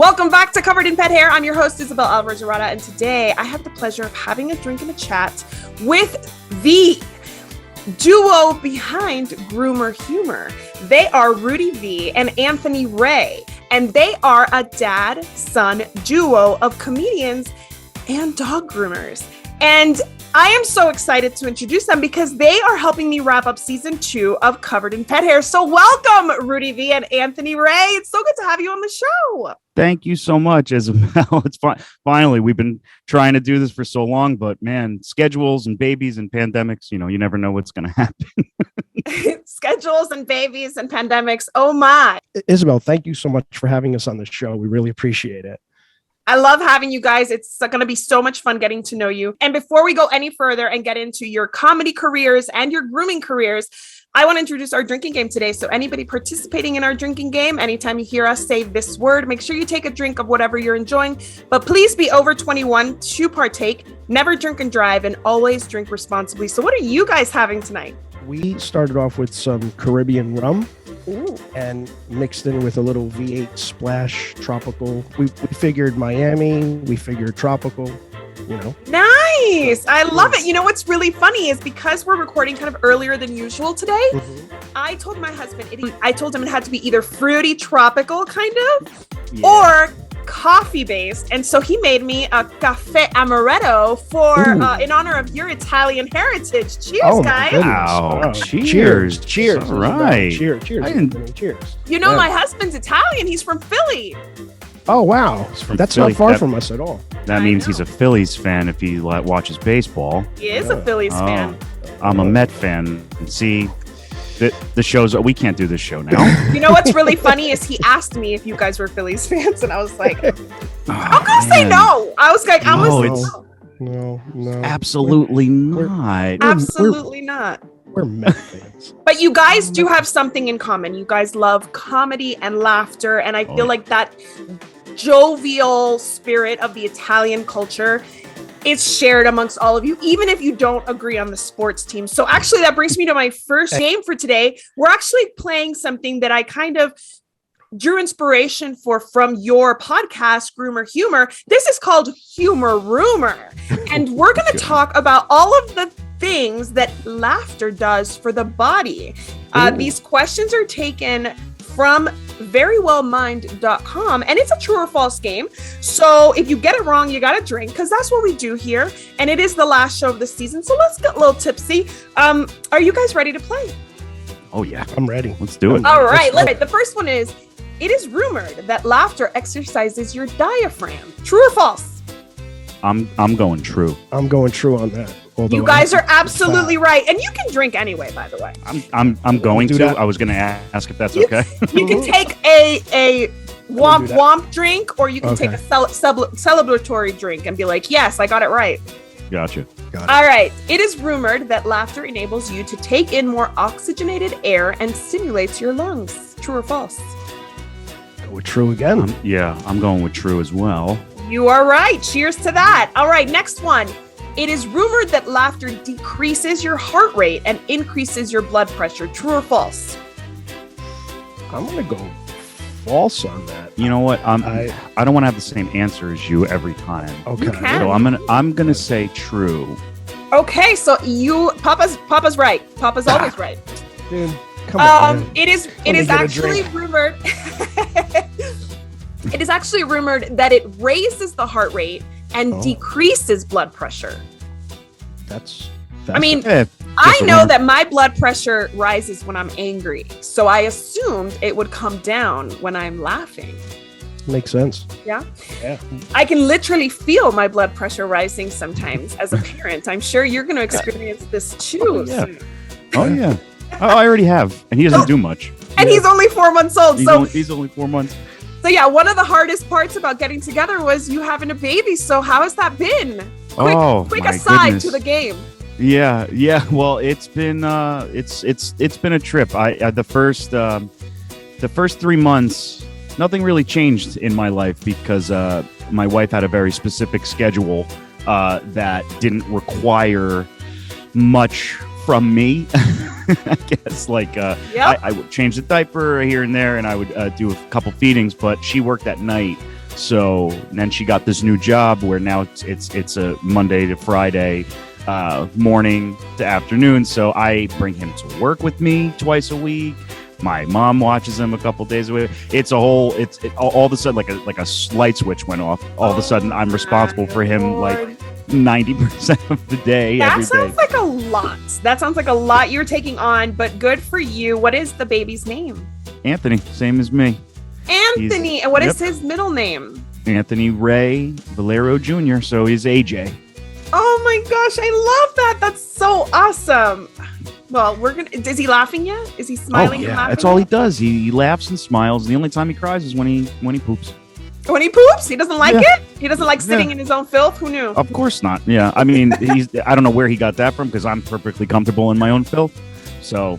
Welcome back to Covered in Pet Hair. I'm your host, Isabel Alvarez-Arata, and today I have the pleasure of having a drink and a chat with the duo behind Groomer Humor. They are Rudy V and Anthony Rey, and they are a dad-son duo of comedians and dog groomers. And I am so excited to introduce them because they are helping me wrap up season 2 of Covered in Pet Hair. So welcome, Rudy V and Anthony Rey. It's so good to have you on the show. Thank you so much, Isabel. It's fine. Finally, we've been trying to do this for so long, but man, schedules and babies and pandemics, you never know what's going to happen. Schedules and babies and pandemics. Oh my. Isabel, thank you so much for having us on the show. We really appreciate it. I love having you guys. It's going to be so much fun getting to know you. And before we go any further and get into your comedy careers and your grooming careers, I want to introduce our drinking game today. So anybody participating in our drinking game, anytime you hear us say this word, make sure you take a drink of whatever you're enjoying, but please be over 21 to partake. Never drink and drive, and always drink responsibly. So what are you guys having tonight? We started off with some Caribbean rum. Ooh. And mixed in with a little V8 splash tropical. We figured Miami, we figured tropical, Nice. I love it. What's really funny is because we're recording kind of earlier than usual today, I told my husband, I told him it had to be either fruity tropical kind of or coffee based, and so he made me a cafe amaretto for in honor of your Italian heritage. Cheers, guys! Wow! Oh, cheers! Cheers! All right. Cheers! Cheers! My husband's Italian. He's from Philly. Oh wow! That's Philly. Not far from us at all. That means he's a Phillies fan if he watches baseball. He is a Phillies fan. I'm a Met fan. See, the shows, we can't do this show now. You know what's really funny is he asked me if you guys were Phillies fans, and I was like, I'm gonna say no. I was like, No. Absolutely not. Absolutely not. We're Met fans. But you guys do have something in common. You guys love comedy and laughter, and I feel like that jovial spirit of the Italian culture is shared amongst all of you, even if you don't agree on the sports team. So actually, that brings me to my first game for today. We're actually playing something that I kind of drew inspiration from your podcast, Groomer Humor. This is called Humor Rumor. And we're going to talk about all of the things that laughter does for the body. These questions are taken from verywellmind.com, and it's a true or false game. So if you get it wrong, you got to drink, because that's what we do here. And it is the last show of the season. So let's get a little tipsy. Are you guys ready to play? Oh, yeah. I'm ready. Let's do it. All right. The first one is, it is rumored that laughter exercises your diaphragm. True or false? I'm going true. I'm going true on that. You guys are absolutely right, and you can drink anyway. By the way, I'm going to. I was going to ask if that's okay. You can take a womp drink, or you can take a celebratory drink and be like, "Yes, I got it right." Gotcha. All right. It is rumored that laughter enables you to take in more oxygenated air and stimulates your lungs. True or false? Go with true again. I'm going with true as well. You are right. Cheers to that. All right. Next one. It is rumored that laughter decreases your heart rate and increases your blood pressure. True or false? I'm going to go false on that. You know what? I don't want to have the same answer as you every time. Okay. You can. So I'm gonna say true. Okay, so Papa's right. Papa's always right. Dude, come on. It is actually rumored. It is actually rumored that it raises the heart rate and decreases blood pressure. I know that my blood pressure rises when I'm angry, so I assumed it would come down when I'm laughing. Makes sense. Yeah. I can literally feel my blood pressure rising sometimes as a parent. I'm sure you're going to experience this too. Oh yeah. I already have, and he doesn't do much. And he's only 4 months old. He's only 4 months. So yeah, one of the hardest parts about getting together was you having a baby. So how has that been? Quick aside to the game. Yeah. Well, it's been it's been a trip. The first 3 months, nothing really changed in my life because my wife had a very specific schedule that didn't require much from me. I guess I would change the diaper here and there, and I would do a couple feedings, but she worked at night, So then she got this new job where now it's a Monday to Friday, morning to afternoon. So I bring him to work with me twice a week. My mom watches him a couple days a week. It's all of a sudden like a light switch went off. All of a sudden I'm responsible for him like 90% of the day. That sounds like a lot. That sounds like a lot you're taking on, but good for you. What is the baby's name? Anthony, same as me. Anthony. And what is his middle name? Anthony Rey Valero Jr. So he's AJ. Oh my gosh, I love that. That's so awesome. Well, is he laughing yet? Is he smiling and laughing? That's all he does. He laughs and smiles. And the only time he cries is when he poops. When he poops, he doesn't like it? He doesn't like sitting in his own filth? Who knew? Of course not. Yeah. I mean, I don't know where he got that from because I'm perfectly comfortable in my own filth. So,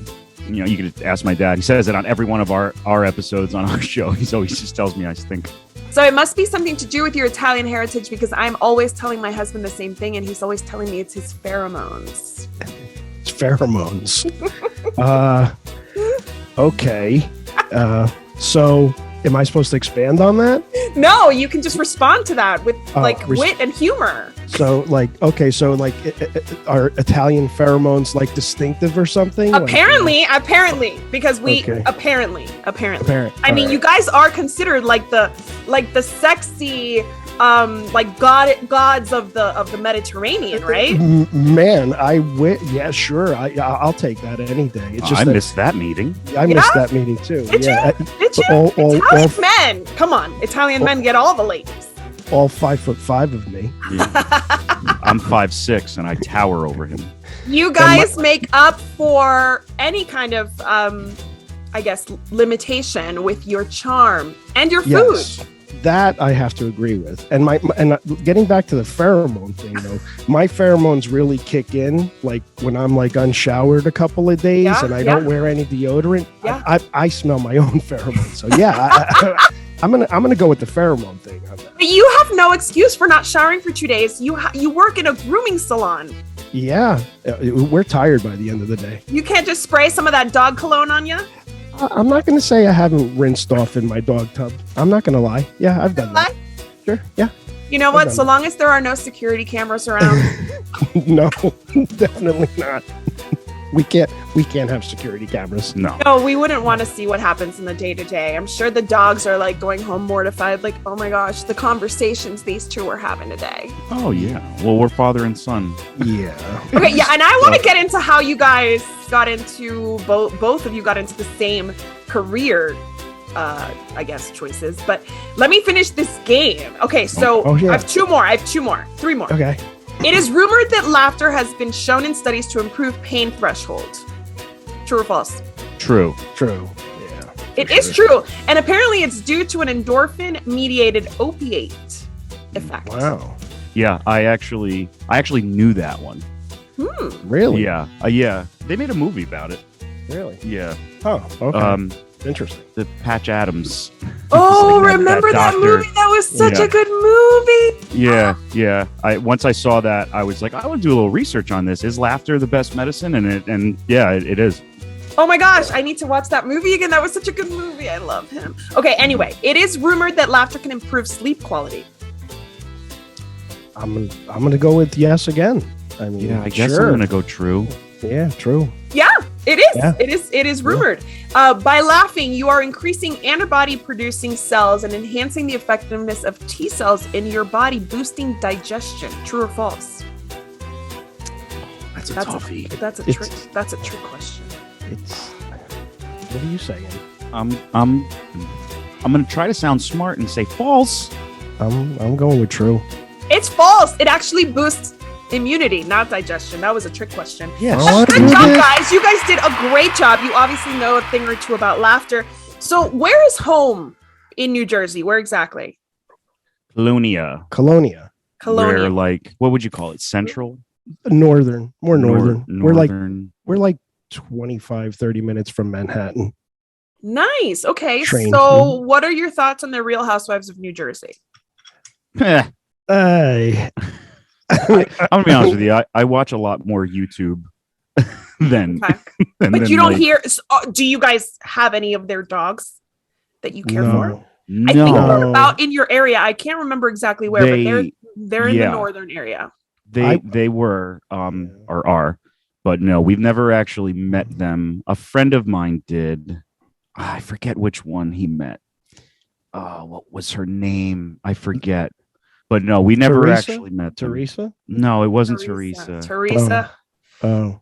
you could ask my dad. He says it on every one of our episodes on our show. He always just tells me I stink. So it must be something to do with your Italian heritage because I'm always telling my husband the same thing and he's always telling me it's his pheromones. It's pheromones. Okay. So am I supposed to expand on that? No, you can just respond to that with wit and humor. So are Italian pheromones like distinctive or something? Apparently, because we apparently. I mean, you guys are considered like the sexy gods of the Mediterranean, right? Man, yeah, sure. I'll take that any day. It's just I missed that meeting. I missed that meeting too. Did you? Italian men, come on! Italian men get all the ladies. All 5'5" of me. Yeah. I'm 5'6" and I tower over him. You guys make up for any kind of, I guess, limitation with your charm and your food. Yes. That I have to agree with. And getting back to the pheromone thing though, my pheromones really kick in like when I'm like unshowered a couple of days and I don't wear any deodorant. Yeah. I smell my own pheromones. So I'm gonna go with the pheromone thing on that. But you have no excuse for not showering for 2 days. You work in a grooming salon. Yeah, we're tired by the end of the day. You can't just spray some of that dog cologne on you? I'm not going to say I haven't rinsed off in my dog tub. I'm not going to lie. Yeah, I've done that. Sure, yeah. You know what? So long as there are no security cameras around. No, definitely not. We can't have security cameras. No, we wouldn't want to see what happens in the day-to-day. I'm sure the dogs are like going home mortified, like, oh my gosh, the conversations these two were having today. Oh yeah. Well, we're father and son. Yeah. Okay, yeah, and I want to get into how you guys got into both of you got into the same career I guess choices, but let me finish this game. Okay, so I have two more, 3 more. Okay. It is rumored that laughter has been shown in studies to improve pain threshold. True or false? True. Yeah. It is true. And apparently it's due to an endorphin-mediated opiate effect. Wow. Yeah, I actually knew that one. Really? Yeah. Yeah. They made a movie about it. Really? Yeah. Oh, okay. Interesting. The Patch Adams. Oh, remember that movie? That was such a good movie. Yeah. Once I saw that, I was like, I want to do a little research on this. Is laughter the best medicine? And it is. Oh my gosh, I need to watch that movie again. That was such a good movie. I love him. Okay, anyway, it is rumored that laughter can improve sleep quality. I'm gonna go with yes again. I mean, yeah, I guess I'm gonna go true. Yeah, true. Yeah, it is. Yeah. It is rumored. By laughing, you are increasing antibody-producing cells and enhancing the effectiveness of T cells in your body, boosting digestion. True or false? That's a toughie. That's a trick question. What are you saying? I'm gonna try to sound smart and say false. I'm going with true. It's false. It actually boosts immunity, not digestion. That was a trick question. Yeah. Good job, guys. You guys did a great job. You obviously know a thing or two about laughter. So where is home in New Jersey? Where exactly? Colonia. Where, like, what would you call it? Central? Northern. More northern. Northern. We're like 25, 30 minutes from Manhattan. Nice. Okay. Train. So what are your thoughts on the Real Housewives of New Jersey? I'm gonna be honest with you. I watch a lot more YouTube than. But you don't hear. Do you guys have any of their dogs that you care for? I think No, they're about in your area. I can't remember exactly where, but they're in the northern area. They were or are, but no, we've never actually met them. A friend of mine did. I forget which one he met. Oh, what was her name? I forget. But no, we never actually met them. Teresa? No, it wasn't Teresa. Teresa. Oh,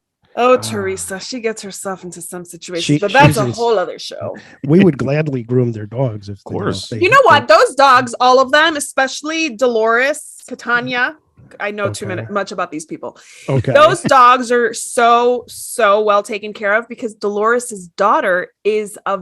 Teresa. She gets herself into some situations, but that's a whole other show. We would gladly groom their dogs. Of course. You know what? Those dogs, all of them, especially Dolores, Catania. I know too much about these people. Okay. Those dogs are so well taken care of because Dolores's daughter is a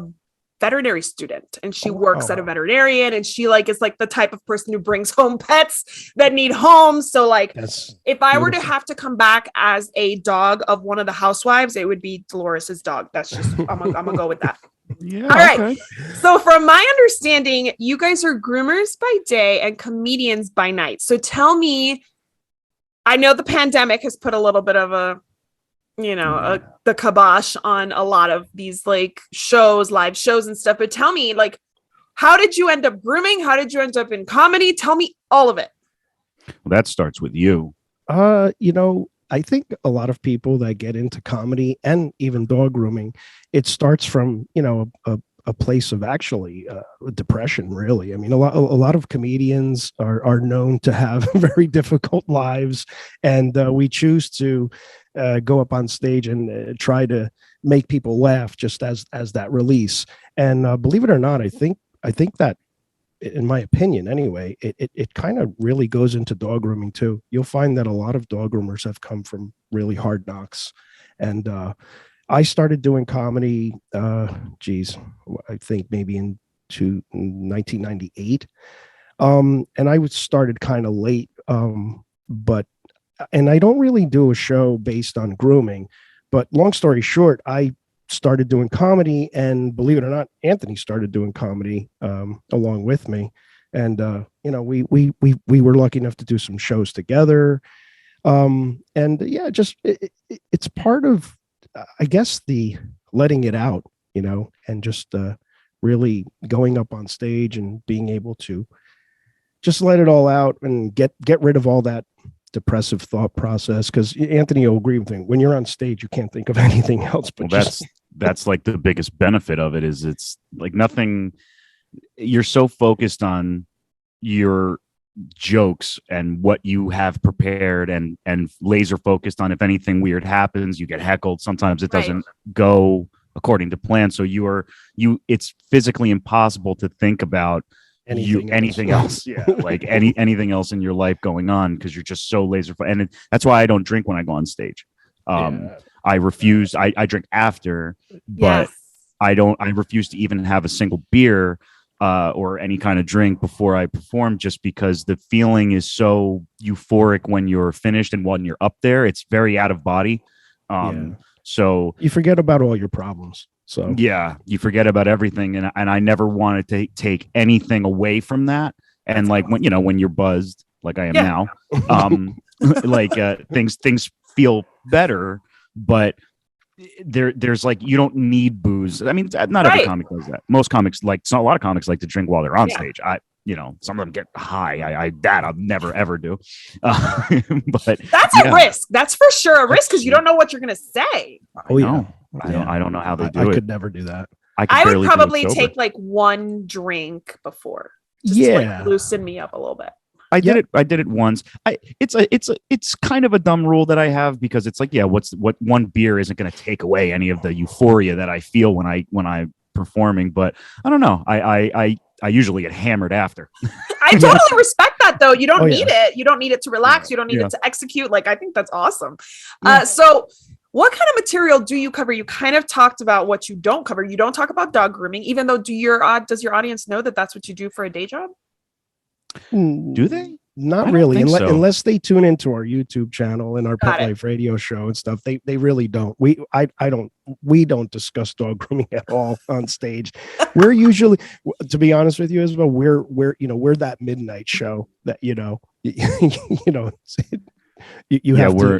veterinary student and she works at a veterinarian, and she is the type of person who brings home pets that need homes. So if I were to have to come back as a dog of one of the housewives, it would be Dolores's dog. That's just I'm gonna go with that. Yeah. All right. So from my understanding, you guys are groomers by day and comedians by night. So tell me, I know the pandemic has put a little bit of the kibosh on a lot of these shows, live shows and stuff. But tell me, how did you end up grooming? How did you end up in comedy? Tell me all of it. Well, that starts with you. I think a lot of people that get into comedy and even dog grooming, it starts from, a place of actually depression, really. I mean, a lot of comedians are known to have very difficult lives, and we choose to go up on stage and try to make people laugh just as that release. And believe it or not, I think that, in my opinion anyway, it kind of really goes into dog grooming too. You'll find that a lot of dog groomers have come from really hard knocks. And I started doing comedy, I think maybe in 1998. And I started kind of late, and I don't really do a show based on grooming, but long story short, I started doing comedy, and believe it or not, Anthony started doing comedy along with me. And, we were lucky enough to do some shows together. It's part of, I guess, the letting it out, and just really going up on stage and being able to just let it all out and get rid of all that depressive thought process. Because Anthony will agree with me, when you're on stage, you can't think of anything else. But that's the biggest benefit of it is it's nothing. You're so focused on your jokes and what you have prepared and laser focused on if anything weird happens, you get heckled. Sometimes it doesn't go according to plan. So it's physically impossible to think about anything else. Yeah. Anything else in your life going on, because you're just so laser focused. And that's why I don't drink when I go on stage. I refuse. I drink after, but I refuse to even have a single beer or any kind of drink before I perform, just because the feeling is so euphoric when you're finished and when you're up there. It's very out of body. So you forget about all your problems. So you forget about everything. And I never wanted to take anything away from that. And when you're buzzed, like I am now, things feel better, but there's you don't need booze. I mean, not every comic does that. Most comics a lot of comics like to drink while they're on stage. Some of them get high. I'll never ever do. But that's a risk. That's for sure a risk, because you don't know what you're gonna say. I don't know how they do it. I could never do that. I would probably take one drink before. Just to loosen me up a little bit. I did it once. It's kind of a dumb rule that I have, because it's what one beer isn't going to take away any of the euphoria that I feel when I'm performing. But I don't know. I usually get hammered after. I totally respect that, though. You don't need it. You don't need it to relax. You don't need it to execute. I think that's awesome. So what kind of material do you cover? You kind of talked about what you don't cover. You don't talk about dog grooming, even though does your audience know that that's what you do for a day job? Do they? Not really, unless they tune into our YouTube channel and our Pet Life radio show and stuff. They really don't. We don't discuss dog grooming at all on stage. We're usually, to be honest with you, Isabel, we're that midnight show that you have to.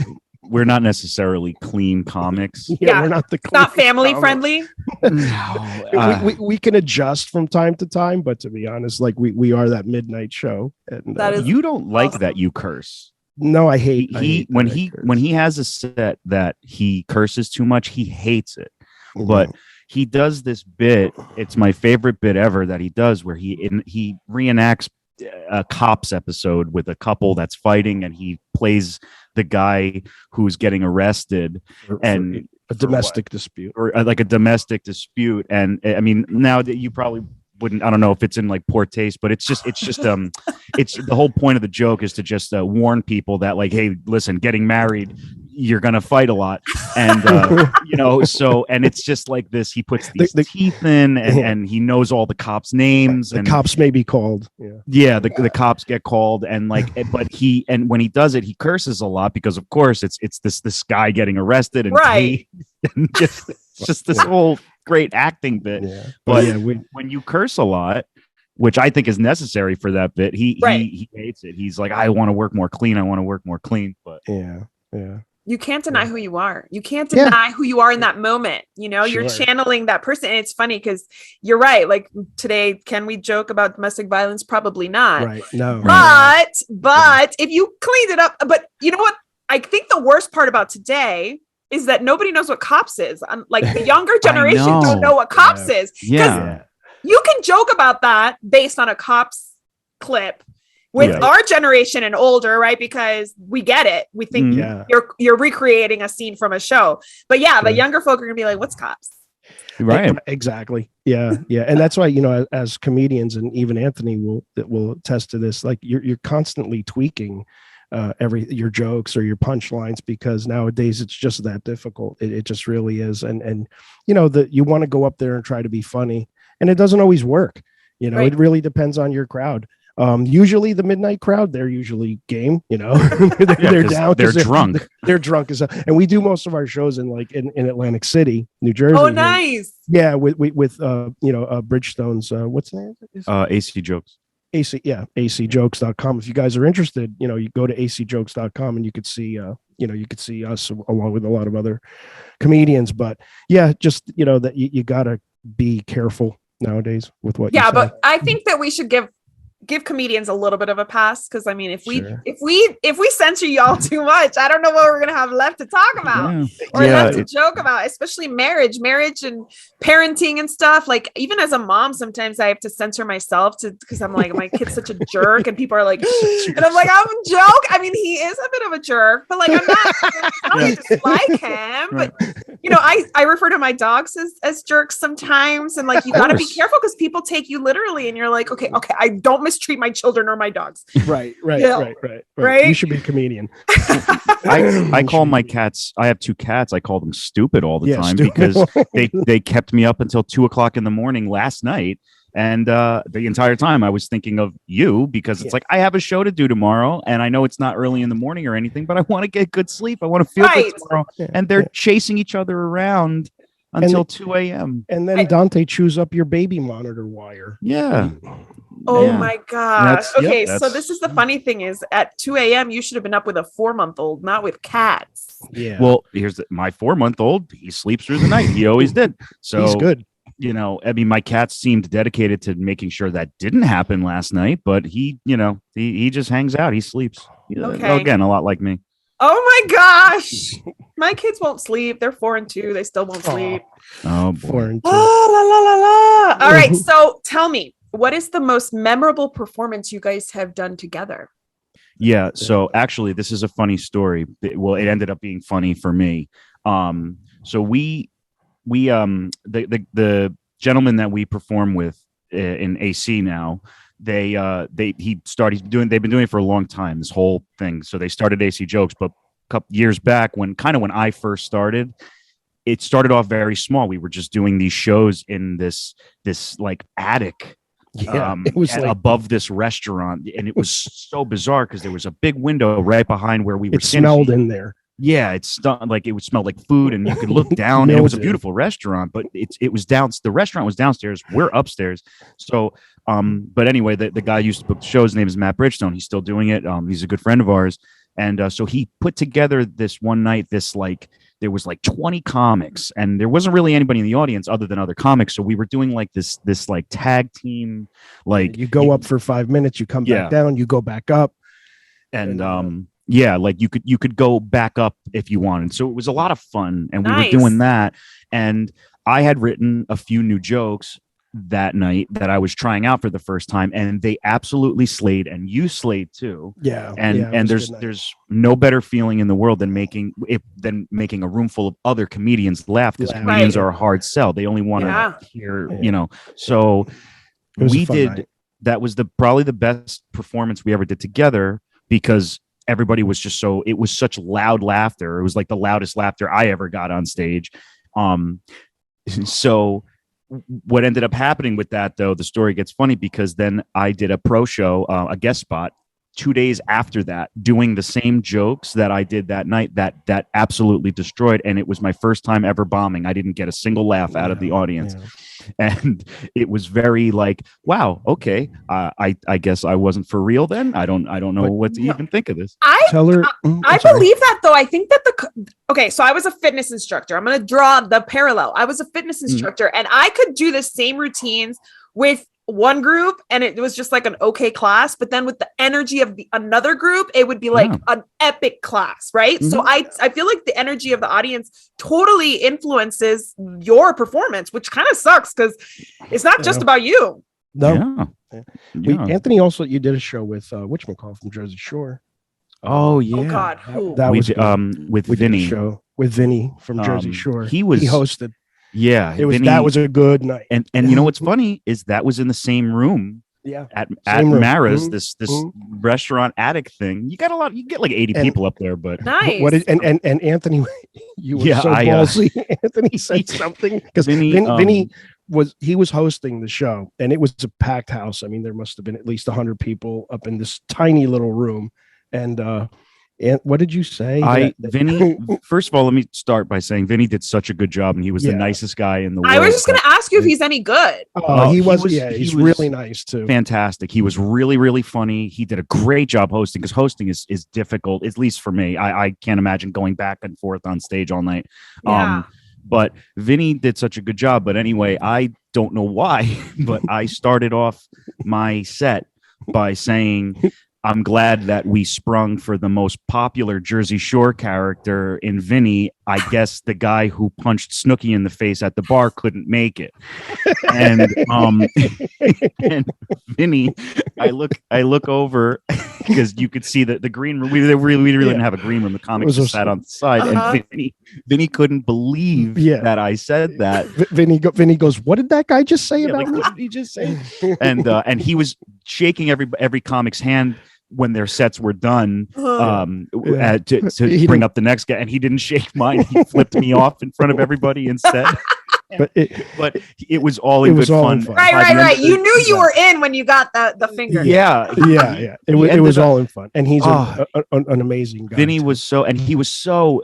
we're not necessarily clean comics. Yeah, we're not not family friendly. No, we can adjust from time to time, but to be honest, like we are that midnight show. And That is you don't like awesome. that you curse. no, I hate When he has a set that he curses too much, he hates it. But he does this bit. It's my favorite bit ever that he does, where he reenacts a Cops episode with a couple that's fighting, and he plays the guy who's getting arrested and a domestic dispute, or like a domestic dispute. And I mean, now that you probably wouldn't, I don't know if it's in like poor taste, but it's the whole point of the joke is to just warn people that, like, hey, listen, getting married, you're gonna fight a lot, and and it's just like this. He puts these teeth in, and he knows all the cops' names, and cops may be called. The cops get called, and but when he does it, he curses a lot because, of course, it's this guy getting arrested, and right, and just this whole great acting bit. But when you curse a lot, which I think is necessary for that bit, he hates it. He's like, I want to work more clean. But you can't deny who you are. You can't deny who you are in that moment. You're channeling that person. And it's funny because you're right. Like today, can we joke about domestic violence? Probably not. Right. No. But if you cleaned it up, but you know what? I think the worst part about today is that nobody knows what Cops is. Like the younger generation don't know what Cops is. Yeah. You can joke about that based on a Cops clip with our generation and older, right? Because we get it. We think you're recreating a scene from a show. But the younger folk are gonna be like, what's Cops? Right. Exactly. Yeah. And that's why, as comedians, and even Anthony will attest to this, like you're constantly tweaking your jokes or your punchlines, because nowadays it's just that difficult. It just really is. And you want to go up there and try to be funny, and it doesn't always work. It really depends on your crowd. Usually the midnight crowd, they're usually game, they're down. They're drunk. They're drunk as hell. And we do most of our shows in Atlantic City, New Jersey. Oh, nice. Yeah. With Bridgestone's, what's the name? AC Jokes. acjokes.com. If you guys are interested, you go to acjokes.com and you could see, us along with a lot of other comedians. But just, that you gotta be careful nowadays with what you say. But I think that we should give comedians a little bit of a pass, because I mean, if we censor y'all too much, I don't know what we're gonna have left to talk about or left to joke about, especially marriage and parenting and stuff. Like even as a mom, sometimes I have to censor myself because I'm like, my kid's such a jerk, and people are like, and I'm like, I'm a joke. I mean, he is a bit of a jerk, but like I'm not dislike him. But I refer to my dogs as jerks sometimes, and like you got to be careful because people take you literally, and you're like, okay, I don't mistreat my children or my dogs. Right. You should be a comedian. I call my cats, I have 2 cats, I call them stupid all the time because they kept me up until 2:00 in the morning last night. And the entire time I was thinking of you, because it's like, I have a show to do tomorrow, and I know it's not early in the morning or anything, but I want to get good sleep. I want to feel good tomorrow. And they're chasing each other around until 2 a.m. And then Dante chews up your baby monitor wire. Yeah. Oh my gosh. So this is the funny thing is at 2 a.m. you should have been up with a 4-month-old, not with cats. Yeah. Well, here's my 4-month-old. He sleeps through the night. He always did. So he's good. I mean, my cat seemed dedicated to making sure that didn't happen last night, but he just hangs out. He sleeps. Again, a lot like me. Oh my gosh. My kids won't sleep. They're 4 and 2. They still won't sleep. Oh, boy. 4 and 2. All right. So tell me, what is the most memorable performance you guys have done together? Yeah. So actually, this is a funny story. Well, it ended up being funny for me. So we the gentleman that we perform with in AC now, they've been doing it for a long time, this whole thing. So they started AC Jokes, but a couple years back when I first started, it started off very small. We were just doing these shows in this like attic. It was like above this restaurant, and it was so bizarre because there was a big window right behind where we were. It smelled in there. Yeah, it would smell like food, and you could look down, and it was a beautiful restaurant, but it was down. The restaurant was downstairs. We're upstairs. So, but anyway, the guy used to book the show. His name is Matt Bridgestone. He's still doing it. He's a good friend of ours, And so he put together this one night, there was like 20 comics, and there wasn't really anybody in the audience other than other comics. So we were doing like this like tag team, like you go up for 5 minutes, you come back down, you go back up. And like you could go back up if you wanted. So it was a lot of fun, and we were doing that. And I had written a few new jokes that night that I was trying out for the first time, and they absolutely slayed, and you slayed too. And there's no better feeling in the world than making a room full of other comedians laugh, because comedians are a hard sell. They only want to hear, so we did night. That was probably the best performance we ever did together, because everybody was just it was such loud laughter. It was like the loudest laughter I ever got on stage. So what ended up happening with that, though, the story gets funny, because then I did a pro show, a guest spot 2 days after that, doing the same jokes that I did that night that absolutely destroyed. And it was my first time ever bombing. I didn't get a single laugh out of the audience. And it was very like, wow, okay, I guess I wasn't for real then. I don't know what to even think of this. I believe that, though. I think that so I was a fitness instructor. I'm going to draw the parallel. I was a fitness instructor, and I could do the same routines with one group, and it was just like an okay class, but then with the energy of another group, it would be like an epic class, right? So I feel like the energy of the audience totally influences your performance, which kind of sucks, because it's not just about you. Anthony, also, you did a show with whatchamacallit from Jersey Shore. Oh yeah. Oh God, that was with Vinny. Show with Vinny from Jersey Shore. He hosted. Yeah, that was a good night. And you know what's funny is that was in the same room. At Mara's, this restaurant attic thing. You get like 80 people up there, but nice. And Anthony, you were so ballsy. Anthony said something, because Vinny was hosting the show, and it was a packed house. I mean, there must have been at least 100 people up in this tiny little room. And what did you say? Vinny, first of all, let me start by saying Vinny did such a good job, and he was the nicest guy in the world. I was just going to ask you if he's any good. He's really nice too. Fantastic. He was really, really funny. He did a great job hosting, because hosting is difficult, at least for me. I can't imagine going back and forth on stage all night. But Vinny did such a good job. But anyway, I don't know why, but I started off my set by saying, I'm glad that we sprung for the most popular Jersey Shore character in Vinny. I guess the guy who punched Snooki in the face at the bar couldn't make it. And and Vinny, I look over, because you could see that the green room, we really didn't have a green room. The comics just sat on the side, and Vinny couldn't believe that I said that. Vinny goes, "What did that guy just say about me?" What did he just say? And he was shaking every comic's hand when their sets were done, to bring up the next guy, and he didn't shake mine. He flipped me off in front of everybody instead. But it was all in good fun. Right. You knew you were in when you got the finger. Yeah. It was all in fun, and he's an amazing guy. Vinny was he was so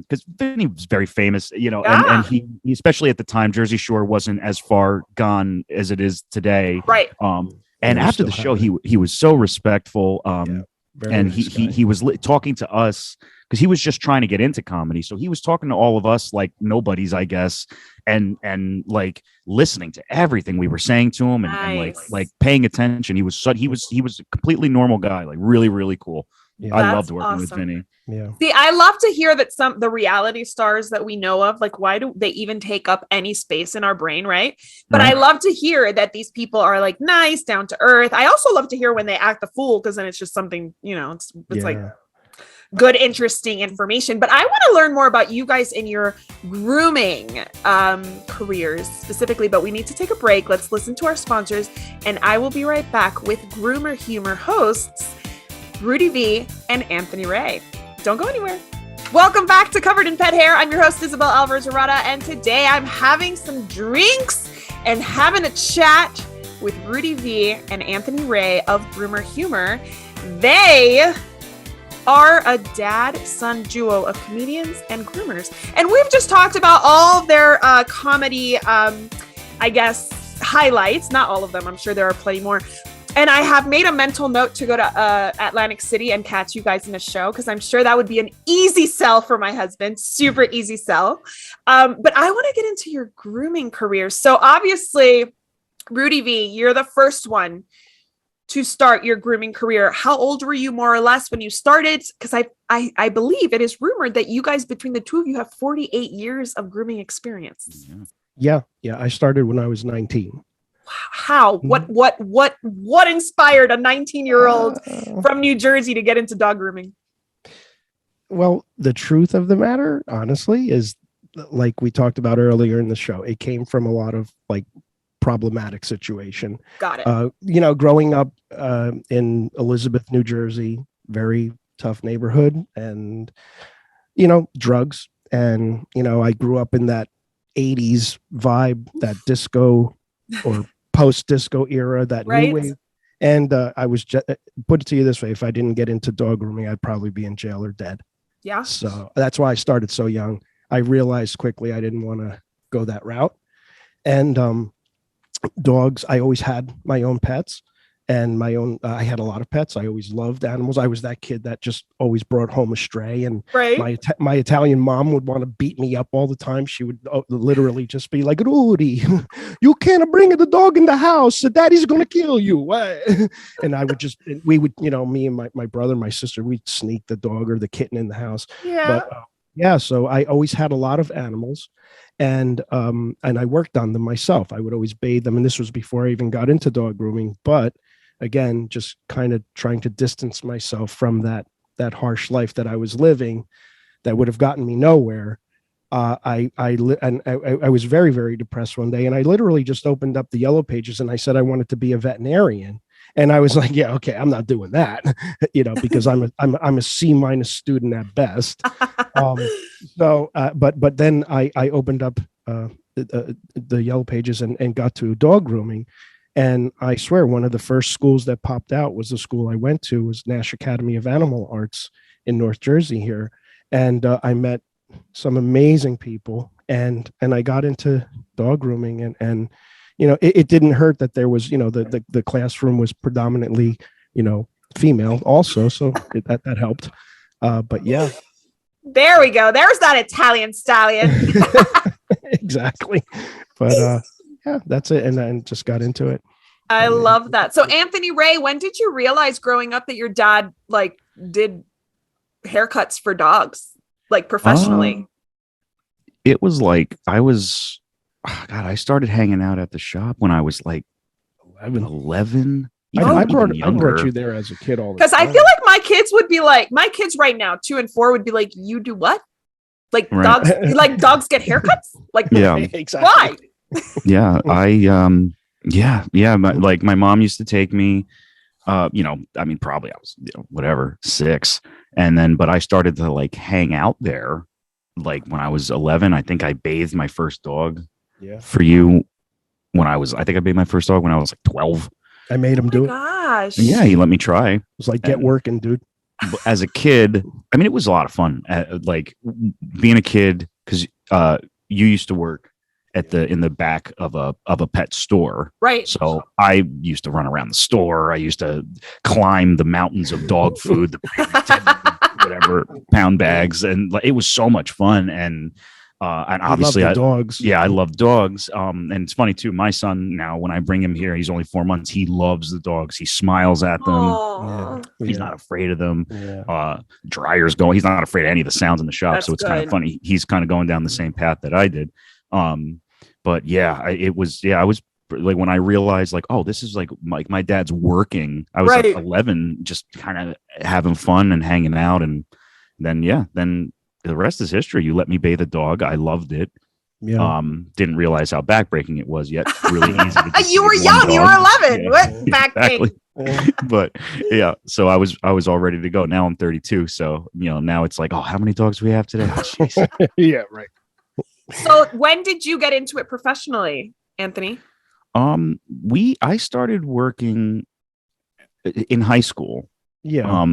because Vinny was very famous, and he especially at the time, Jersey Shore wasn't as far gone as it is today, right? And after the show, he was so respectful, and he was talking to us, because he was just trying to get into comedy. So he was talking to all of us like nobodies, I guess, and like listening to everything we were saying to him, and like paying attention. He was a completely normal guy, like really, really cool. Yeah. I loved working with Vinny. Yeah. See, I love to hear that the reality stars that we know of, like, why do they even take up any space in our brain, right? But I love to hear that these people are like nice, down to earth. I also love to hear when they act a fool, because then it's just something, it's like good, interesting information. But I want to learn more about you guys in your grooming careers specifically, but we need to take a break. Let's listen to our sponsors, and I will be right back with Groomer Humor hosts Rudy V and Anthony Rey. Don't go anywhere. Welcome back to Covered in Pet Hair. I'm your host, Isabel Alvarez-Arata, and today I'm having some drinks and having a chat with Rudy V and Anthony Rey of Groomer Humor. They are a dad-son duo of comedians and groomers, and we've just talked about all of their comedy, I guess, highlights. Not all of them. I'm sure there are plenty more. And I have made a mental note to go to Atlantic City and catch you guys in a show, because I'm sure that would be an easy sell for my husband. Super easy sell. But I want to get into your grooming career. So obviously, Rudy V, you're the first one to start your grooming career. How old were you more or less when you started? Because I believe it is rumored that you guys, between the two of you, have 48 years of grooming experience. Yeah. I started when I was 19. How? What inspired a 19-year-old from New Jersey to get into dog grooming? Well, the truth of the matter, honestly, is like we talked about earlier in the show, it came from a lot of like problematic situation. Got it. Growing up in Elizabeth, New Jersey, very tough neighborhood, and drugs, and I grew up in that 80s vibe, that disco or post-disco era, that right. new wave. And I was put it to you this way: if I didn't get into dog grooming, I'd probably be in jail or dead. Yeah. So that's why I started so young. I realized quickly I didn't want to go that route. And dogs, I always had my own pets, and I had a lot of pets. I always loved animals. I was that kid that just always brought home a stray, and right. my Italian mom would want to beat me up all the time. She would literally just be like, Rudy, you can't bring the dog in the house. Daddy's going to kill you. And I would we would, me and my brother, my sister, we'd sneak the dog or the kitten in the house. Yeah. But so I always had a lot of animals, and I worked on them myself. I would always bathe them. And this was before I even got into dog grooming. But again, just kind of trying to distance myself from that harsh life that I was living that would have gotten me nowhere. I was very, very depressed one day, and I literally just opened up the Yellow Pages and I said I wanted to be a veterinarian. And I was like, yeah, okay, I'm not doing that, because I'm a C- student at best. But then I opened up the Yellow Pages and got to dog grooming. And I swear, one of the first schools that popped out was the school I went to, was Nash Academy of Animal Arts in North Jersey here. And I met some amazing people, and I got into dog grooming, and it didn't hurt that there was, the classroom was predominantly, female also. So that helped. But yeah. There we go. There's that Italian stallion. Exactly. But yeah, that's it. And I just got into it. I love that. So Anthony Rey, when did you realize growing up that your dad did haircuts for dogs, professionally? It was I started hanging out at the shop when I was 11. I brought you there as a kid all the time. Because I feel like my kids would be my kids right now, 2 and 4, would be like, you do what? Right. Dogs get haircuts? Yeah, exactly. Why? Yeah, my mom used to take me, probably I was, 6. And then, but I started to hang out there, when I was 11. I think I bathed my first dog for you I think I bathed my first dog when I was 12. I made him do it. Gosh. Yeah, he let me try. It was get working, dude. As a kid, it was a lot of fun. Being a kid, because you used to work in the back of a pet store, right? So I used to run around the store. I used to climb the mountains of dog food, whatever pound bags, and it was so much fun. And obviously, dogs. Yeah, I love dogs. And it's funny too. My son now, when I bring him here, he's only 4 months. He loves the dogs. He smiles at them. Yeah. He's not afraid of them. Yeah. Dryer's going. He's not afraid of any of the sounds in the shop. That's so it's good. kind of funny. He's kind of going down the same path that I did. But yeah, I was when I realized this is my dad's working. I was right. 11, just kind of having fun and hanging out, and then the rest is history. You let me bathe a dog. I loved it. Yeah. Didn't realize how backbreaking it was yet. Really easy. To You were young. You were 11. Yeah. What backbreaking? Exactly. But yeah, so I was all ready to go. Now I'm 32. So, now it's how many dogs do we have today? Oh, yeah, right. So when did you get into it professionally, Anthony? I started working in high school. Yeah.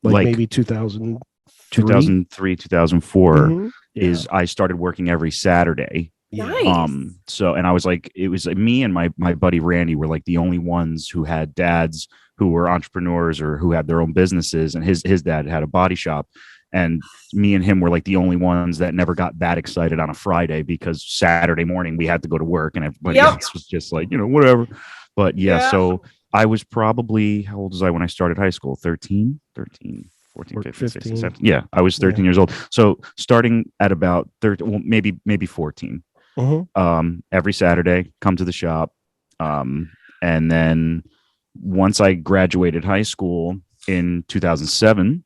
Maybe 2003, 2004 mm-hmm. is I started working every Saturday Nice. So, and I was like, it was like me and my buddy Randy were like the only ones who had dads who were entrepreneurs or who had their own businesses, and his dad had a body shop, and me and him were like the only ones that never got that excited on a Friday because Saturday morning we had to go to work and everybody else was just like, whatever. But so I was probably, how old was I when I started high school? 13, 14, 15, 16, 17. Yeah, I was 13 years old. So starting at about 13, well, maybe 14. Every Saturday, come to the shop. And then once I graduated high school in 2007,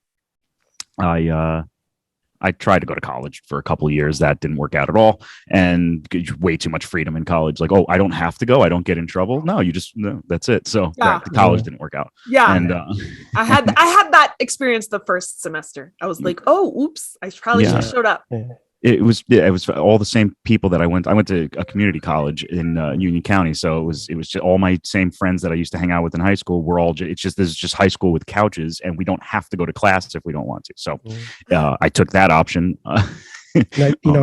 I tried to go to college for a couple of years. That didn't work out at all. And way too much freedom in college. Like, I don't have to go. I don't get in trouble. No, that's it. So the college didn't work out. Yeah. And I had that experience the first semester. I was like, oops, I probably should have showed up. It was all the same people that I went to a community college in Union County. So it was just all my same friends that I used to hang out with in high school were all this is just high school with couches, and we don't have to go to class if we don't want to. So I took that option. I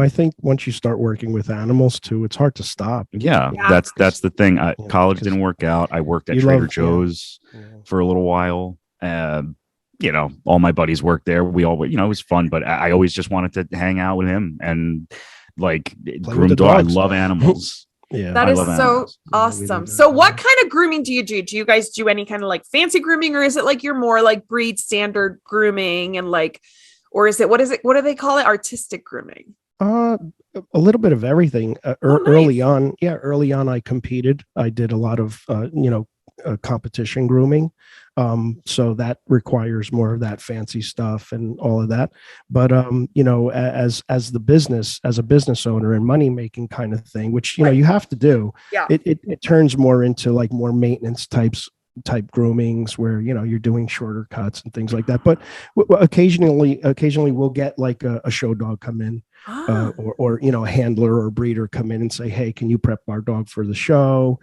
think once you start working with animals too, it's hard to stop. Yeah. That's the thing. College didn't work out. I worked at Trader Joe's for a little while. All my buddies worked there. We all, it was fun, but I always just wanted to hang out with him and like groom dogs. I love animals. That is so awesome. So what kind of grooming do you do? Do you guys do any kind of like fancy grooming, or is it like you're more like breed standard grooming and like, or is it, what do they call it? Artistic grooming? A little bit of everything. Early on, I competed. I did a lot of, competition grooming. So that requires more of that fancy stuff and all of that. But, as a business owner and money making kind of thing, which, you have to do, it turns more into like more maintenance type groomings where, you're doing shorter cuts and things like that. But occasionally we'll get like a show dog come in or, a handler or a breeder come in and say, hey, can you prep our dog for the show?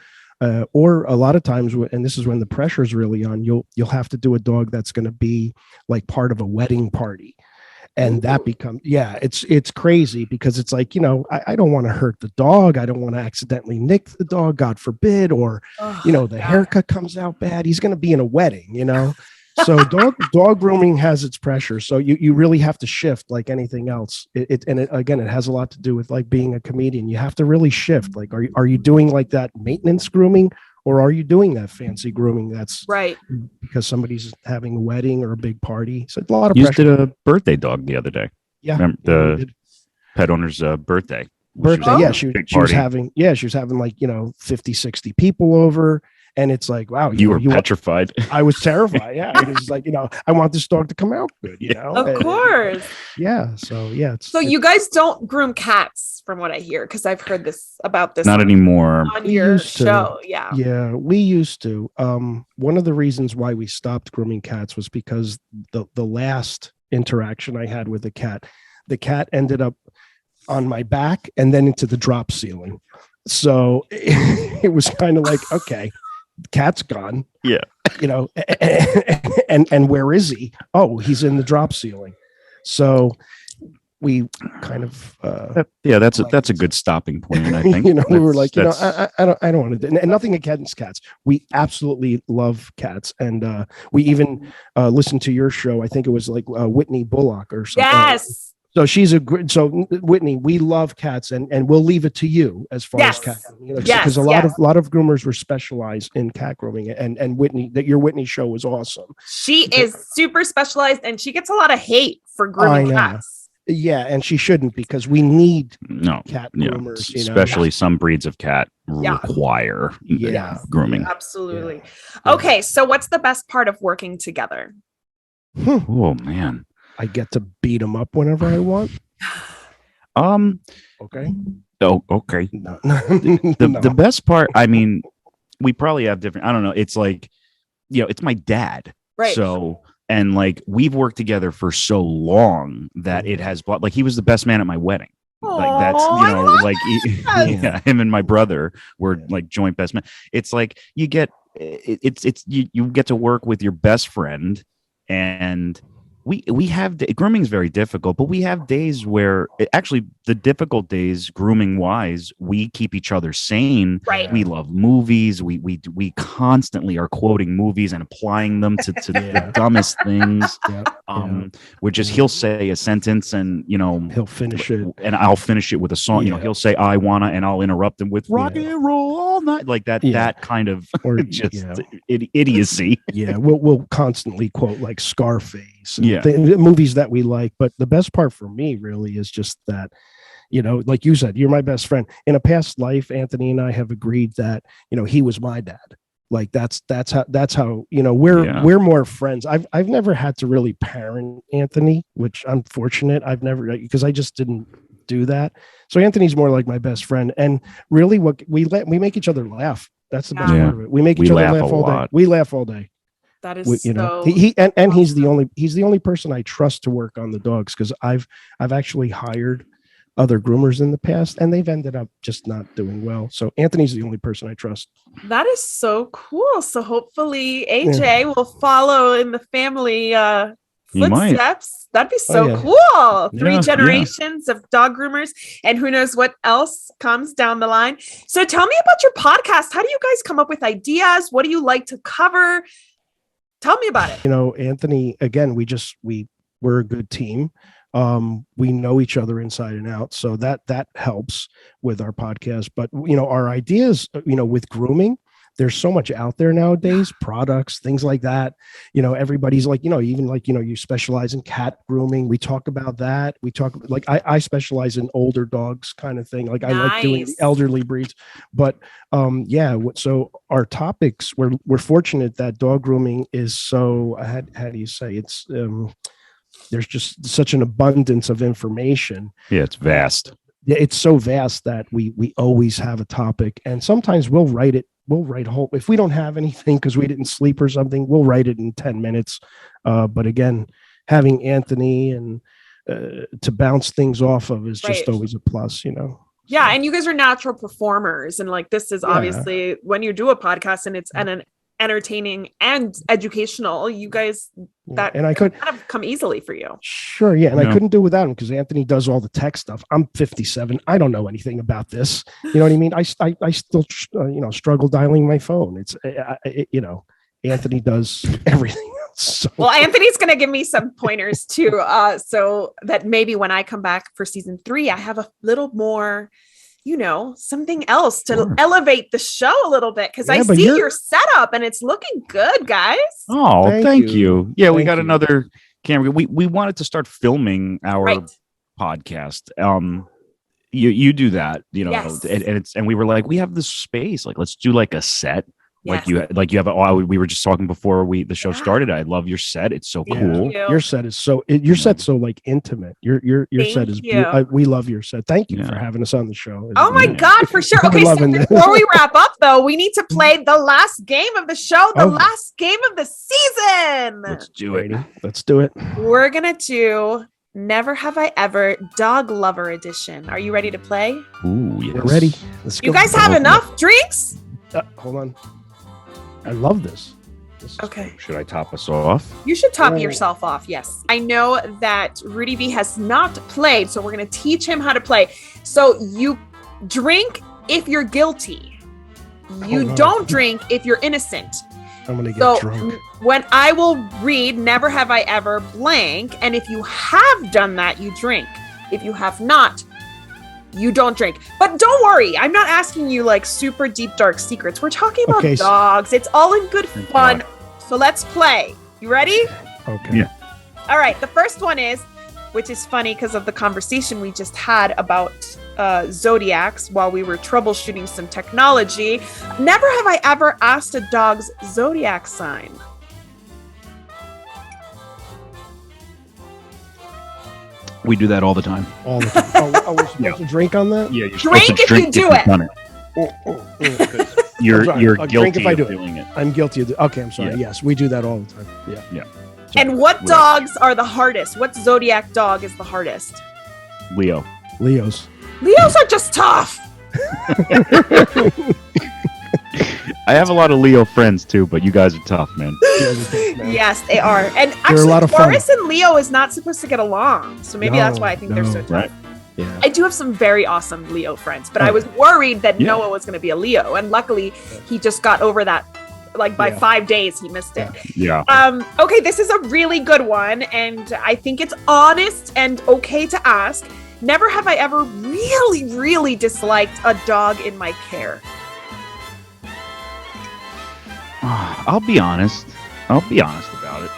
Or a lot of times, and this is when the pressure is really on, you'll have to do a dog that's going to be like part of a wedding party. And that becomes, it's crazy because it's like, I don't want to hurt the dog. I don't want to accidentally nick the dog, God forbid, or, the haircut comes out bad. He's going to be in a wedding, So dog grooming has its pressure. So you really have to shift like anything else. It has a lot to do with like being a comedian. You have to really shift. Like, are you doing like that maintenance grooming, or are you doing that fancy grooming? That's right because somebody's having a wedding or a big party. So it's a lot of pressure. You did a birthday dog the other day. Yeah, remember the pet owner's birthday. She was having like 50, 60 people over. And it's like, wow, you were petrified. I was terrified. Yeah. It was like, I want this dog to come out good, Of course. Yeah. So, So you guys don't groom cats from what I hear, because I've heard about this. Not anymore. On your show. Yeah. Yeah, we used to. One of the reasons why we stopped grooming cats was because the last interaction I had with the cat ended up on my back and then into the drop ceiling. So it was kind of like, okay, cat's gone. Yeah. And where is he? Oh, he's in the drop ceiling. So we kind of that's a good stopping point, I think. We were like, I don't want to do, and nothing against cats. We absolutely love cats, and we even listened to your show. I think it was like Whitney Bullock or something. Yes. So Whitney, we love cats, and we'll leave it to you as far as cat grooming, because a lot of groomers were specialized in cat grooming, and Whitney, your Whitney show was awesome. She is super specialized, and she gets a lot of hate for grooming cats. Yeah, and she shouldn't, because we need cat groomers, especially some breeds of cat require grooming. Absolutely. Yeah. Okay, so what's the best part of working together? Oh man. I get to beat them up whenever I want. Okay. Oh, okay. No. The best part, I mean, we probably have different, I don't know. It's like, it's my dad. Right. So, and like, we've worked together for so long that it has, like, he was the best man at my wedding. Like that's, him and my brother were like joint best men. It's like, you get to work with your best friend, and we have grooming is very difficult, but we have days where actually the difficult days, grooming wise, we keep each other sane. Right. We love movies. We constantly are quoting movies and applying them to the dumbest things. Which is he'll say a sentence and he'll finish it, and I'll finish it with a song. He'll say "I wanna" and I'll interrupt him with "rock and roll all night," like that. That kind of idiocy. Yeah, we'll constantly quote like Scarface. The movies that we like. But the best part for me really is just that, like you said, you're my best friend. In a past life, Anthony and I have agreed that, he was my dad. Like that's how we're more friends. I've never had to really parent Anthony, which I'm fortunate. I've never, because I just didn't do that. So Anthony's more like my best friend. And really what we make each other laugh. That's the best part of it. We make each other laugh all day. We laugh all day. That is he's the only person I trust to work on the dogs, because I've actually hired other groomers in the past and they've ended up just not doing well. So Anthony's the only person I trust. That is so cool. So hopefully AJ will follow in the family footsteps. That'd be so cool. 3 generations of dog groomers, and who knows what else comes down the line. So tell me about your podcast. How do you guys come up with ideas? What do you like to cover? Tell me about it. Anthony, again, we're a good team. We know each other inside and out, so that helps with our podcast. But our ideas, with grooming, there's so much out there nowadays, products, things like that. Everybody's like, even like, you specialize in cat grooming. We talk about that. We talk like I specialize in older dogs kind of thing. Like I like doing the elderly breeds. But so our topics, we're fortunate that dog grooming is so, how do you say, it's there's just such an abundance of information. Yeah, it's vast. Yeah, it's so vast that we always have a topic, and sometimes we'll write whole, if we don't have anything because we didn't sleep or something, we'll write it in 10 minutes. But again, having Anthony and to bounce things off of is just always a plus, Yeah, and you guys are natural performers, and like this is obviously when you do a podcast and it's an entertaining and educational, you guys and I could kind of come easily for you. Sure, yeah, and I couldn't do it without him because Anthony does all the tech stuff. I'm 57. I don't know anything about this. You know what I mean? I still struggle dialing my phone. It's Anthony does everything else. So. Well, Anthony's going to give me some pointers too, so that maybe when I come back for season 3, I have a little more, something else to elevate the show a little bit, because I see your setup and it's looking good, guys. Oh, thank you. Yeah, we got another camera. We wanted to start filming our podcast. You do that, and we were like, we have this space, like let's do like a set. Yes. Like you have we were just talking before the show started. I love your set. It's so cool. Your set is your set's so like intimate. Your set is we love your set. Thank you for having us on the show. Oh my God, for sure. Okay, so before we wrap up though, we need to play the last game of the show, the last game of the season. Let's do it. Let's do it. We're gonna do Never Have I Ever Dog Lover Edition. Are you ready to play? Ooh, yes. We're ready. Let's go. You guys have enough drinks? Hold on. I love this. Okay. Should I top us off? You should top yourself off, yes. I know that Rudy V has not played, so we're going to teach him how to play. So you drink if you're guilty. You don't drink if you're innocent. I'm going to get drunk. When I will read Never Have I Ever blank, and if you have done that, you drink. If you have not, you don't drink. But don't worry, I'm not asking you like super deep dark secrets. We're talking about dogs. It's all in good fun. So let's play. You ready? Okay. Yeah. All right. The first one is, which is funny because of the conversation we just had about zodiacs while we were troubleshooting some technology. Never have I ever asked a dog's zodiac sign. We do that all the time. All the time. We're supposed to drink on that? Yeah, you're drink supposed to if drink you do it. You're guilty of doing it. I'm guilty of it. Okay, I'm sorry. Yeah. Yes, we do that all the time. Yeah. And what dogs are the hardest? What zodiac dog is the hardest? Leos Leos are just tough. I have a lot of Leo friends too, but you guys are tough, man. Yes, they are. And They're a actually, lot of fun. Taurus and Leo is not supposed to get along. So maybe that's why I think they're so tough. Right. Yeah. I do have some very awesome Leo friends, but I was worried that Noah was going to be a Leo. And luckily, he just got over that. Like by 5 days, he missed it. Yeah. Okay, this is a really good one. And I think it's honest and okay to ask. Never have I ever really, really disliked a dog in my care. I'll be honest about it.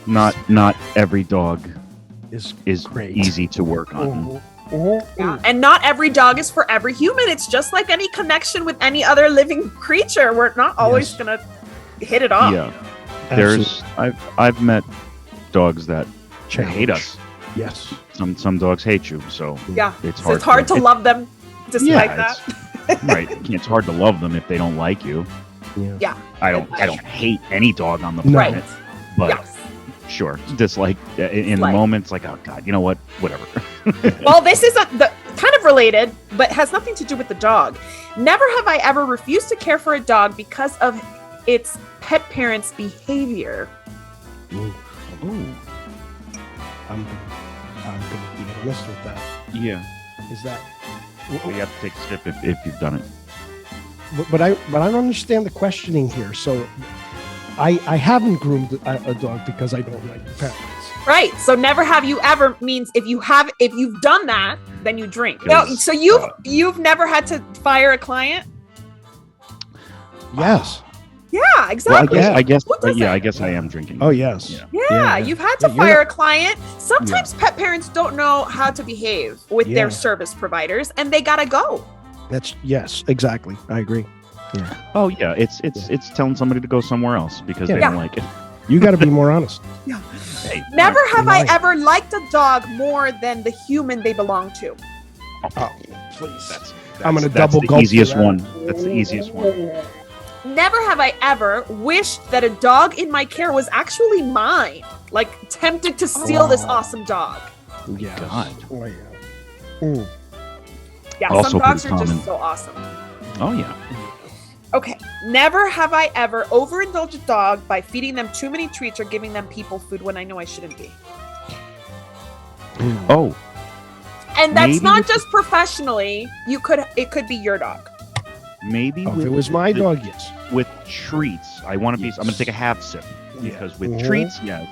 Not every dog is great. easy to work on. Yeah. And not every dog is for every human. It's just like any connection with any other living creature. We're not always gonna hit it off. Yeah. There's I've met dogs that hate us. Yes. Some dogs hate you, so it's hard to love them despite that. Right. It's hard to love them if they don't like you. Yeah. I don't hate any dog on the planet. But sure, dislike in the moment, it's like, oh god, you know what? Whatever. Well, this is kind of related, but has nothing to do with the dog. Never have I ever refused to care for a dog because of its pet parents' behavior. Ooh. I'm gonna be honest with that. Yeah. Is that? You have to take a step if you've done it. But I don't understand the questioning here. So, I haven't groomed a dog because I don't like the parents. Right. So never have you ever means if you've done that, then you drink. No, so you've never had to fire a client? Yes. Yeah, exactly. Well, I guess I am drinking. Oh yes. Yeah, you've had to fire a client. Sometimes pet parents don't know how to behave with their service providers, and they gotta go. Yes, exactly. I agree. Yeah. Oh yeah, it's telling somebody to go somewhere else because they don't like it. You got to be more honest. Yeah. Hey, never have I ever liked a dog more than the human they belong to. Oh, please. That's I'm gonna double the easiest one. That's the easiest one. Never have I ever wished that a dog in my care was actually mine. Like tempted to steal this awesome dog. Yeah. God. Oh yeah. Yeah, also some dogs are common. just so awesome. Oh yeah. Okay, never have I ever overindulged a dog by feeding them too many treats or giving them people food when I know I shouldn't be. Oh. And that's not just professionally. It could be your dog. Maybe if it was my dog, yes. With treats, I'm going to take a half sip because with treats, yes.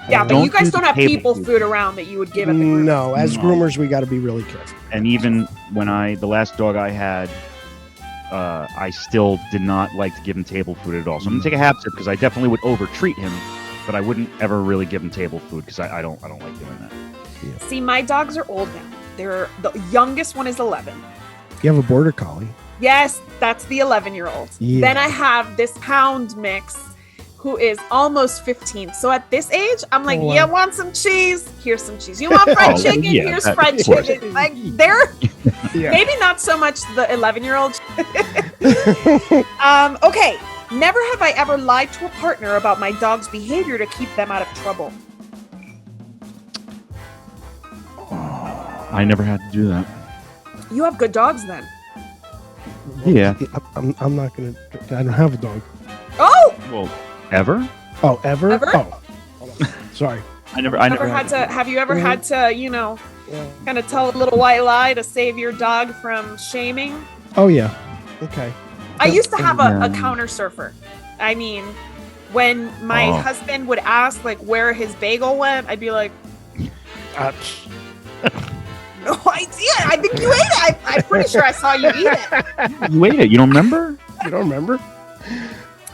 Yeah, but you guys don't have people food around that you would give at the groomers. No, as groomers, we got to be really careful. And even when the last dog I had, I still did not like to give him table food at all. So I'm gonna take a half sip because I definitely would over-treat him, but I wouldn't ever really give him table food because I don't like doing that. Yeah. See, my dogs are old now. The youngest one is 11. You have a border collie. Yes, that's the 11-year-old. Yeah. Then I have this hound mix who is almost 15. So at this age, I'm like, you want some cheese? Here's some cheese. You want fried chicken? Here's fried chicken. Like they're maybe not so much the 11-year-old. Okay. Never have I ever lied to a partner about my dog's behavior to keep them out of trouble. I never had to do that. You have good dogs then. Yeah. I'm not gonna. I don't have a dog. Oh. Well, ever? Oh, ever? Ever? Oh, sorry. I never had to. Have you ever had to, kind of tell a little white lie to save your dog from shaming? Oh yeah. Okay. I used to have a counter surfer. I mean, when my husband would ask like where his bagel went, I'd be like, no idea. I think you ate it. I'm pretty sure I saw you eat it. You ate it. You don't remember? You don't remember?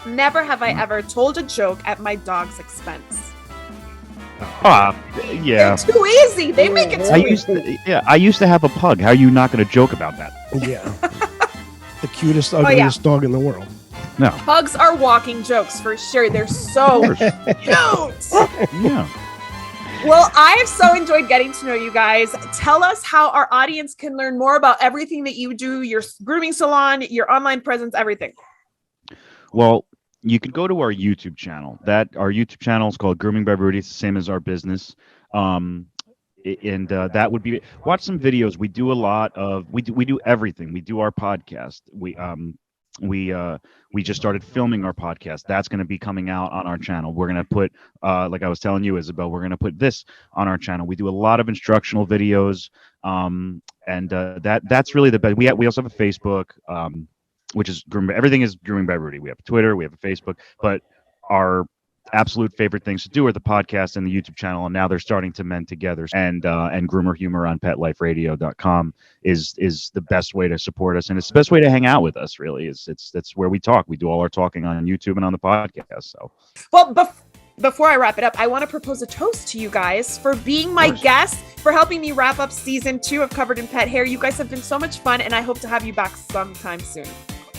Never have I ever told a joke at my dog's expense. Yeah. They're too easy. They make it too easy. I used to have a pug. How are you not going to joke about that? Yeah. The cutest, ugliest dog in the world. No. Pugs are walking jokes for sure. They're so cute. Yeah. Well, I've so enjoyed getting to know you guys. Tell us how our audience can learn more about everything that you do, your grooming salon, your online presence, everything. Well, you can go to our YouTube channel. Our YouTube channel is called Grooming by Rudy. It's the same as our business. That would be, watch some videos. We do a lot of, we do everything. We do our podcast. we just started filming our podcast. That's going to be coming out on our channel. We're going to put, like I was telling you, Isabel, we're going to put this on our channel. We do a lot of instructional videos, and that's really the best. We also have a Facebook, which is Grooming. Everything is Grooming by Rudy. We have a Twitter, we have a Facebook, but our absolute favorite things to do are the podcast and the YouTube channel, and now they're starting to mend together. And Groomer Humor on PetLifeRadio.com is the best way to support us, and it's the best way to hang out with us. Really, that's where we talk. We do all our talking on YouTube and on the podcast. So, well, before I wrap it up, I want to propose a toast to you guys for being my guests, for helping me wrap up season 2 of Covered in Pet Hair. You guys have been so much fun, and I hope to have you back sometime soon.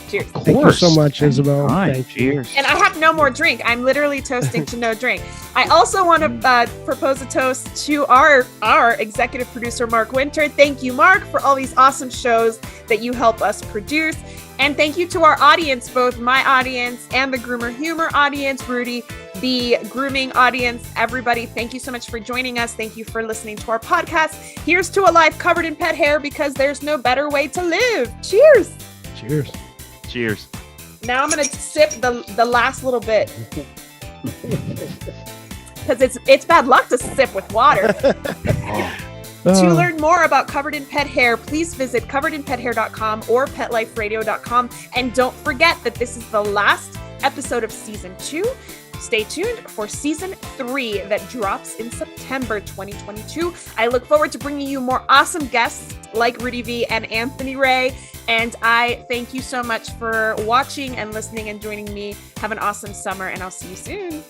Cheers. Thank you so much, Isabel. Thank you. Cheers. And I have no more drink. I'm literally toasting to no drink. I also want to propose a toast to our executive producer, Mark Winter. Thank you, Mark, for all these awesome shows that you help us produce. And thank you to our audience, both my audience and the Groomer Humor audience, Rudy, the Grooming audience, everybody. Thank you so much for joining us. Thank you for listening to our podcast. Here's to a life covered in pet hair, because there's no better way to live. Cheers. Cheers. Cheers. Now I'm going to sip the last little bit. Because it's bad luck to sip with water. To learn more about Covered in Pet Hair, please visit coveredinpethair.com or petliferadio.com. And don't forget that this is the last episode of season 2. Stay tuned for season 3 that drops in September 2022. I look forward to bringing you more awesome guests like Rudy V and Anthony Rey. And I thank you so much for watching and listening and joining me. Have an awesome summer, and I'll see you soon.